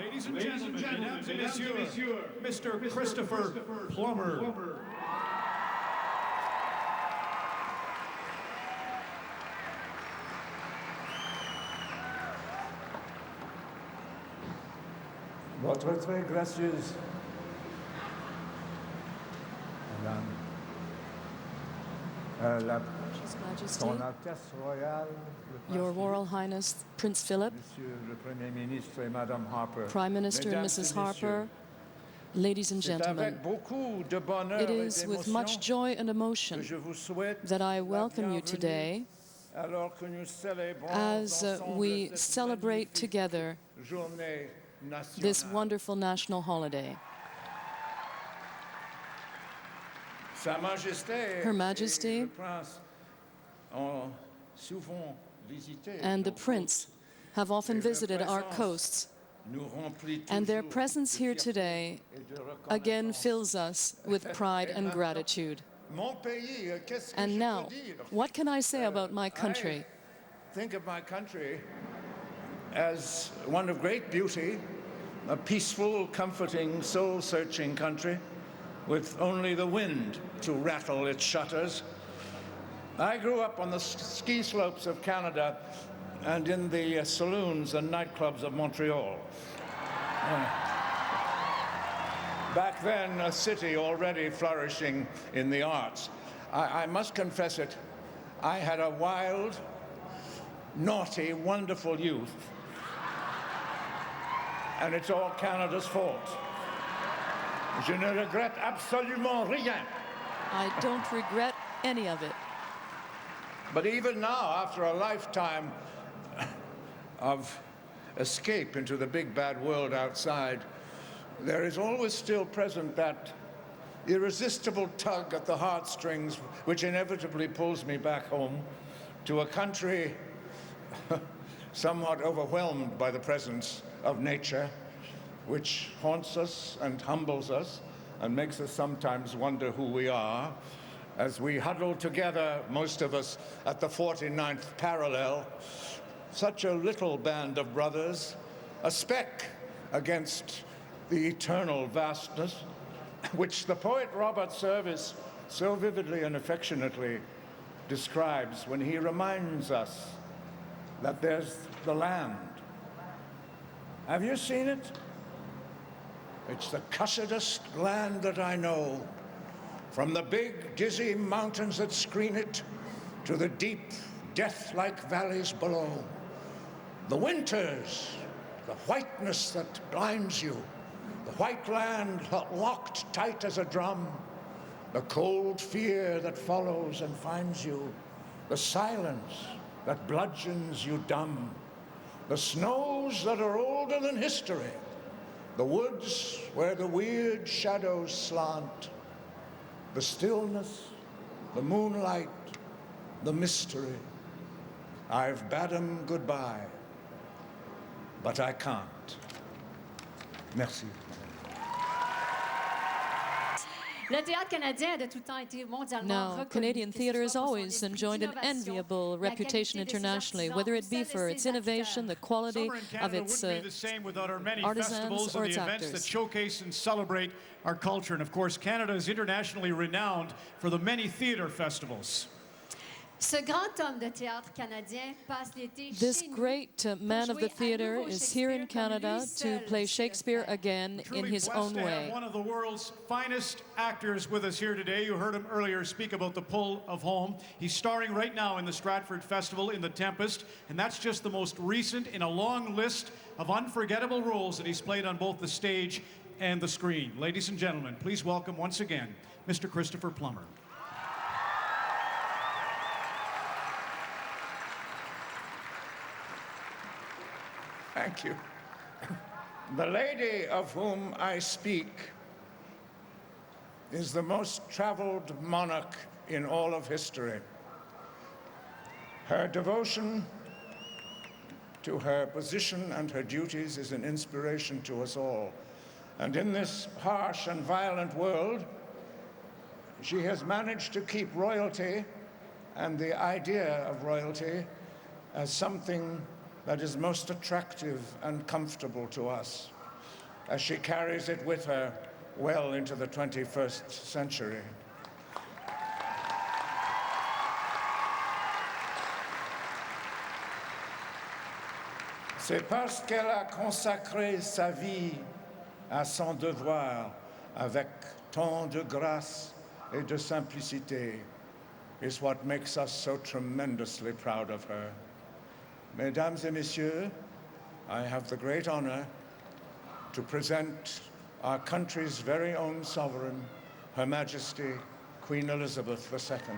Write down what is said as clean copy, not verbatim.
Ladies and gentlemen, mesdames et messieurs, Mr. Christopher Plummer. Votre très gracieuse Madame, His Majesty, Son Altesse Royale, le Your Prince Royal Highness Prince Philip, Monsieur le Premier ministre et Madame Harper, Prime Minister and Mesdames Mrs. et Harper, ladies and C'est avec gentlemen, beaucoup de bonheur it et is with d'émotion much joy and que emotion je vous souhaite that I la welcome you bienvenue today alors que nous célébrons as ensemble we cette celebrate magnifique together journée this nationale. wonderful national holiday. Sa Majesté Her Majesty et le Prince ont souvent visité and the nos Prince côtes. have often Et leur visited our présence coasts, nous remplit and their toujours presence de here fierté today et de again reconnaissance. fills us with pride and gratitude. Mon pays, qu'est-ce que And je now, peux dire? what can I say about my country? I think of my country as one of great beauty, a peaceful, comforting, soul-searching country with only the wind to rattle its shutters. I grew up on the ski slopes of Canada and in the saloons and nightclubs of Montreal. Back then, a city already flourishing in the arts. I must confess it, I had a wild, naughty, wonderful youth. And it's all Canada's fault. Je ne regrette absolument rien. I don't regret any of it. But even now, after a lifetime of escape into the big bad world outside, there is always still present that irresistible tug at the heartstrings which inevitably pulls me back home to a country somewhat overwhelmed by the presence of nature, which haunts us and humbles us and makes us sometimes wonder who we are as we huddle together, most of us, at the 49th parallel, such a little band of brothers, a speck against the eternal vastness, which the poet Robert Service so vividly and affectionately describes when he reminds us that there's the land. Have you seen it? It's the cussedest land that I know, from the big, dizzy mountains that screen it to the deep, death-like valleys below. The winters, the whiteness that blinds you, the white land locked tight as a drum, the cold fear that follows and finds you, the silence that bludgeons you dumb, the snows that are older than history, the woods where the weird shadows slant, the stillness, the moonlight, the mystery. I've bade 'em goodbye, but I can't. Merci. Le théâtre canadien a de tout temps été mondialement Now, reconnu, Canadian que ce theatre soit has pour son always esprit enjoyed an d'innovation, enviable la reputation qualité de ses internationally, artisans, whether it ou be celle de for ses its innovation, the acteurs. quality Summer in of Canada its wouldn't be the same without our many artisans festivals or and the its events that actors. showcase and celebrate our culture. And of course, Canada is internationally renowned for the many theater festivals. Ce grand homme de théâtre canadien passe l'été This chez nous great man pour of the jouer à theater nouveau is here in Shakespeare comme Canada lui to seul play sait le Shakespeare faire. again in Truly his blessed own to have way. one of the world's finest actors with us here today. You heard him earlier speak about the pull of home. He's starring right now in the Stratford Festival in The Tempest, and that's just the most recent in a long list of unforgettable roles that he's played on both the stage and the screen. Ladies and gentlemen, please welcome once again Mr. Christopher Plummer. Thank you. The lady of whom I speak is the most traveled monarch in all of history. Her devotion to her position and her duties is an inspiration to us all. And in this harsh and violent world, she has managed to keep royalty and the idea of royalty as something that is most attractive and comfortable to us. as she carries it with her well into the 21st century. C'est parce qu'elle a consacré sa vie à son devoir avec tant de grâce et de simplicité is what makes us so tremendously proud of her. Mesdames et messieurs, I have the great honor to present our country's very own sovereign, Her Majesty Queen Elizabeth II.